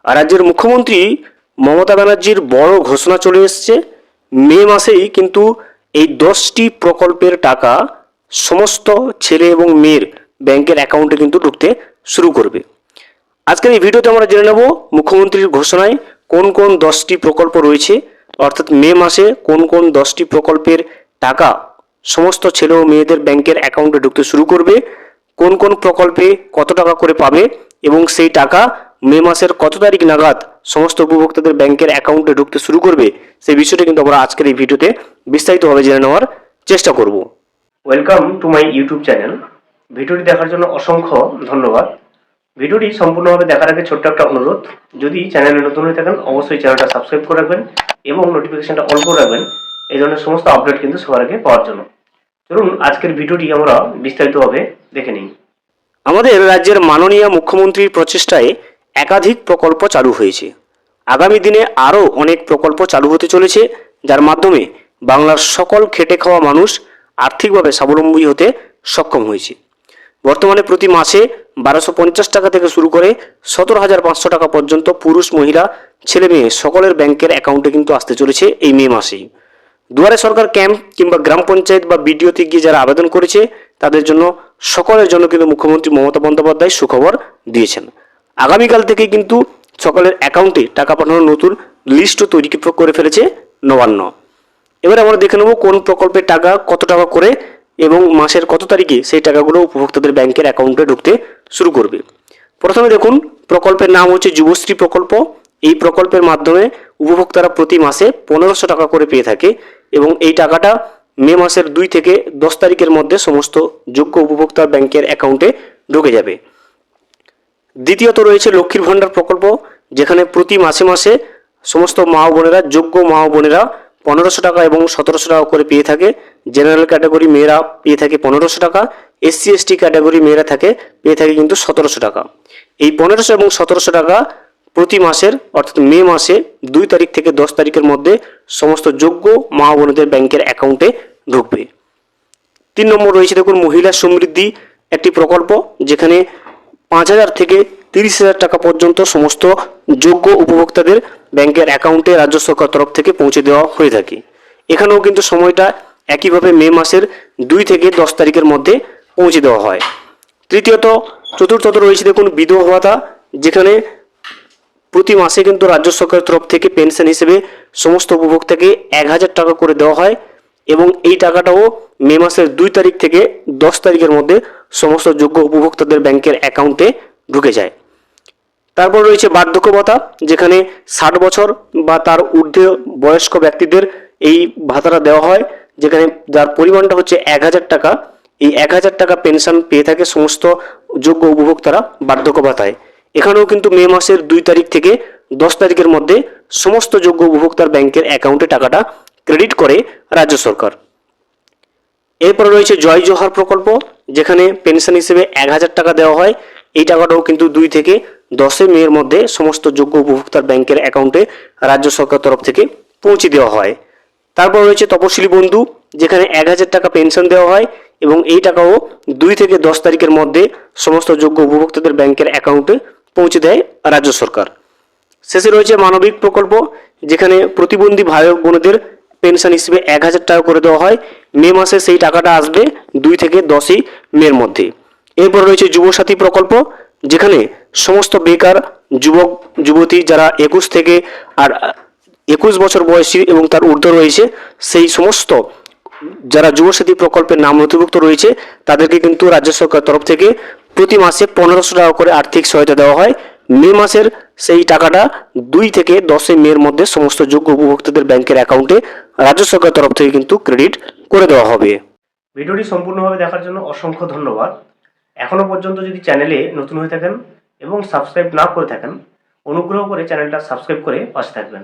আর রাজ্যের মুখ্যমন্ত্রী মমতা ব্যানার্জির বড় ঘোষণা চলে এসছে। মে মাসেই কিন্তু এই 10টি প্রকল্পের টাকা সমস্ত ছেলে এবং মেয়ের ব্যাংকের অ্যাকাউন্টে কিন্তু ঢুকতে শুরু করবে। আজকের এই ভিডিওতে আমরা জেনে নেব মুখ্যমন্ত্রীর ঘোষণায় কোন কোন 10টি প্রকল্প রয়েছে, অর্থাৎ মে মাসে কোন কোন 10টি প্রকল্পের টাকা সমস্ত ছেলে ও মেয়েদের ব্যাংকের অ্যাকাউন্টে ঢুকতে শুরু করবে, কোন কোন প্রকল্পে কত টাকা করে পাবে এবং সেই টাকা মে মাসের কত তারিখ নাগাদ সমস্ত উপভোক্তাদের ব্যাংকের অ্যাকাউন্টে ঢুকতে শুরু করবে, সেই বিষয়টা কিন্তু আমরা আজকের এই ভিডিওতে বিস্তারিতভাবে জেনে নেওয়ার চেষ্টা করব। Welcome to my YouTube channel. ভিডিওটি দেখার জন্য অসংখ্য ধন্যবাদ। ভিডিওটি সম্পূর্ণভাবে দেখার আগে ছোট্ট একটা অনুরোধ, যদি চ্যানেলে নতুন হয়ে থাকেন অবশ্যই চ্যানেলটা সাবস্ক্রাইব করে রাখবেন এবং নোটিফিকেশনটা অন করে রাখবেন এই ধরনের সমস্ত আপডেট কিন্তু সবার আগে পাওয়ার জন্য। চলুন আজকের ভিডিওটি আমরা বিস্তারিতভাবে দেখে নিই। আমাদের রাজ্যের মাননীয় মুখ্যমন্ত্রীর প্রচেষ্টায় একাধিক প্রকল্প চালু হয়েছে। আগামী দিনে আরও অনেক প্রকল্প চালু হতে চলেছে, যার মাধ্যমে বাংলার সকল খেটে খাওয়া মানুষ আর্থিকভাবে স্বাবলম্বী হতে সক্ষম হয়েছে। বর্তমানে প্রতি মাসে 1250 টাকা থেকে শুরু করে 17,500 টাকা পর্যন্ত পুরুষ মহিলা ছেলে মেয়ে সকলের ব্যাংকের অ্যাকাউন্টে কিন্তু আসতে চলেছে এই মে মাসেই। দুয়ারে সরকার ক্যাম্প কিংবা গ্রাম পঞ্চায়েত বা বিডিওতে গিয়ে যারা আবেদন করেছে তাদের জন্য সকলের জন্য কিন্তু মুখ্যমন্ত্রী মমতা বন্দ্যোপাধ্যায় সুখবর দিয়েছেন। আগামীকাল থেকে কিন্তু সকলের অ্যাকাউন্টে টাকা পাঠানোর নতুন লিস্টও তৈরি করে ফেলেছে নবান্ন। এবার আমরা দেখে নেব কোন প্রকল্পের টাকা কত টাকা করে এবং মাসের কত তারিখে সেই টাকাগুলো উপভোক্তাদের ব্যাংকের অ্যাকাউন্টে ঢুকতে শুরু করবে। প্রথমে দেখুন, প্রকল্পের নাম হচ্ছে যুবশ্রী প্রকল্প। এই প্রকল্পের মাধ্যমে উপভোক্তারা প্রতি মাসে 1500 টাকা করে পেয়ে থাকে এবং এই টাকাটা মে মাসের 2 থেকে 10 তারিখের মধ্যে সমস্ত যোগ্য উপভোক্তার ব্যাংকের অ্যাকাউন্টে ঢুকে যাবে। দ্বিতীয়ত রয়েছে লক্ষ্মীর ভাণ্ডার প্রকল্প, যেখানে প্রতি মাসে মাসে সমস্ত মা বোনেরা, যোগ্য মা বোনেরা 1500 টাকা এবং 1700 টাকা করে পেয়ে থাকে। জেনারেল ক্যাটাগরি মেয়েরা পেয়ে থাকে 1500 টাকা, SC ST ক্যাটাগরি মেয়েরা পেয়ে থাকে কিন্তু 1700 টাকা। এই 1500 এবং 1700 টাকা প্রতি মাসের অর্থাৎ মে মাসে 2 তারিখ থেকে 10 তারিখের মধ্যে সমস্ত যোগ্য মা বোনদের ব্যাংকের অ্যাকাউন্টে ঢুকবে। 3 নম্বর রয়েছে দেখুন মহিলা সমৃদ্ধি একটি প্রকল্প, যেখানে 5,000 থেকে 30,000 টাকা পর্যন্ত সমস্ত যোগ্য উপভোক্তাদের ব্যাংকের অ্যাকাউন্টে রাজ্য সরকার তরফ থেকে পৌঁছে দেওয়া হয়ে থাকে। এখানেও কিন্তু সময়টা একইভাবে মে মাসের 2 থেকে 10 তারিখের মধ্যে পৌঁছে দেওয়া হয়। চতুর্থত রয়েছে দেখুন বিধবা ভাতা, যেখানে প্রতি মাসে কিন্তু রাজ্য সরকারের তরফ থেকে পেনশন হিসেবে সমস্ত উপভোক্তাকে 1,000 টাকা করে দেওয়া হয় এবং এই টাকাটাও মে মাসের 2 তারিখ থেকে 10 তারিখের মধ্যে সমস্ত যোগ্য উপভোক্তাদের ব্যাংকের অ্যাকাউন্টে ঢুকে যায়। তারপর রয়েছে বার্ধক্য ভাতা, যেখানে 60 বছর বা তার ঊর্ধ্বে বয়স্ক ব্যক্তিদের এই ভাতাটা দেওয়া হয়, যেখানে যার পরিমাণটা হচ্ছে 1,000 টাকা। এই 1,000 টাকা পেনশন পেয়ে থাকে সমস্ত যোগ্য উপভোক্তারা বার্ধক্য ভাতায়। এখানেও কিন্তু মে মাসের 2 তারিখ থেকে 10 তারিখের মধ্যে সমস্ত যোগ্য উপভোক্তার ব্যাংকের অ্যাকাউন্টে টাকাটা ক্রেডিট করে রাজ্য সরকার। এরপরে রয়েছে জয় জোহার প্রকল্প, যেখানে পেনশন হিসেবে 1,000 টাকা দেওয়া হয়। এই টাকাটাও কিন্তু 2 থেকে 10 মের মধ্যে সমস্ত যোগ্য উপভোক্তার ব্যাংকের অ্যাকাউন্টে রাজ্য সরকার তরফ থেকে পৌঁছে দেওয়া হয়। তারপর রয়েছে তপশিলি বন্ধু, যেখানে 1,000 টাকা পেনশন দেওয়া হয় এবং এই টাকাও 2 থেকে 10 তারিখের মধ্যে সমস্ত যোগ্য উপভোক্তাদের ব্যাংকের অ্যাকাউন্টে পৌঁছে দেয় রাজ্য সরকার। শেষে রয়েছে মানবিক প্রকল্প, যেখানে প্রতিবন্ধী ভাই বোনদের পেনশন হিসেবে 1,000 টাকা করে দেওয়া হয়। মে মাসে সেই টাকাটা আসবে 2 থেকে 10 মের মধ্যে। এরপর রয়েছে যুবসাথী প্রকল্প, যেখানে সমস্ত বেকার যুবক যুবতী যারা 21 থেকে আর 21 বছর বয়সী এবং তার ঊর্ধ্ব রয়েছে, সেই সমস্ত যারা যুবসাথী প্রকল্পের নাম নথিভুক্ত রয়েছে তাদেরকে কিন্তু রাজ্য সরকার তরফ থেকে প্রতি মাসে 1500 টাকা করে আর্থিক সহায়তা দেওয়া হয়। মে মাসের সেই টাকাটা 2 থেকে 10 মের মধ্যে সমস্ত যোগ্য উপভোক্তাদের ব্যাংকের অ্যাকাউন্টে রাজ্য সরকার তরফ থেকে কিন্তু ক্রেডিট করে দেওয়া হবে। ভিডিওটি সম্পূর্ণভাবে দেখার জন্য অসংখ্য ধন্যবাদ। এখনো পর্যন্ত যদি চ্যানেলে নতুন হয়ে থাকেন এবং সাবস্ক্রাইব না করে থাকেন, অনুগ্রহ করে চ্যানেলটা সাবস্ক্রাইব করে পাশে থাকবেন।